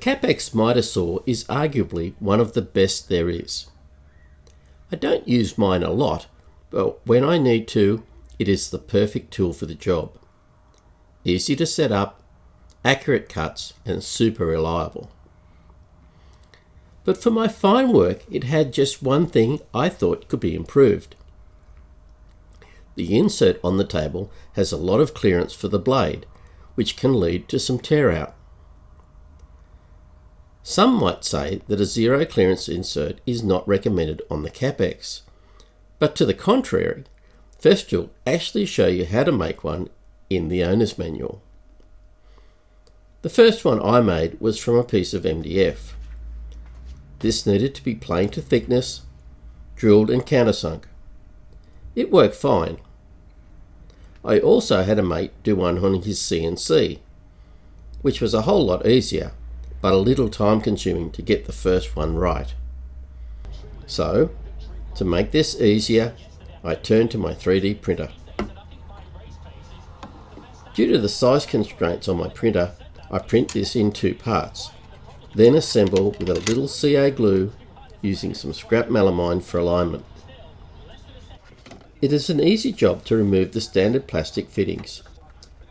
Kapex mitre saw is arguably one of the best there is. I don't use mine a lot, but when I need to, it is the perfect tool for the job. Easy to set up, accurate cuts, and super reliable. But for my fine work, it had just one thing I thought could be improved. The insert on the table has a lot of clearance for the blade, which can lead to some tear out. Some might say that a zero clearance insert is not recommended on the Kapex, but to the contrary, Festool actually show you how to make one in the owner's manual. The first one I made was from a piece of MDF. This needed to be plain to thickness, drilled and countersunk. It worked fine. I also had a mate do one on his CNC, which was a whole lot easier, but a little time consuming to get the first one right. So, to make this easier, I turned to my 3D printer. Due to the size constraints on my printer, I print this in 2 parts, then assemble with a little CA glue using some scrap melamine for alignment. It is an easy job to remove the standard plastic fittings.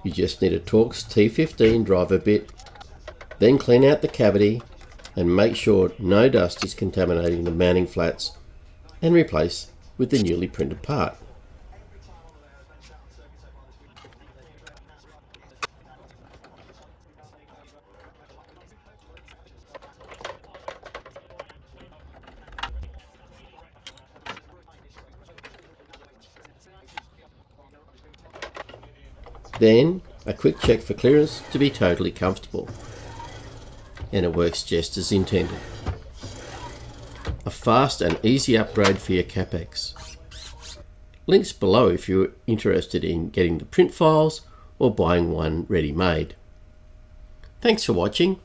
You just need a Torx T15 driver bit, then clean out the cavity and make sure no dust is contaminating the mounting flats, and replace with the newly printed part. Then a quick check for clearance to be totally comfortable, and it works just as intended. A fast and easy upgrade for your Kapex. Links below if you're interested in getting the print files or buying one ready-made. Thanks for watching.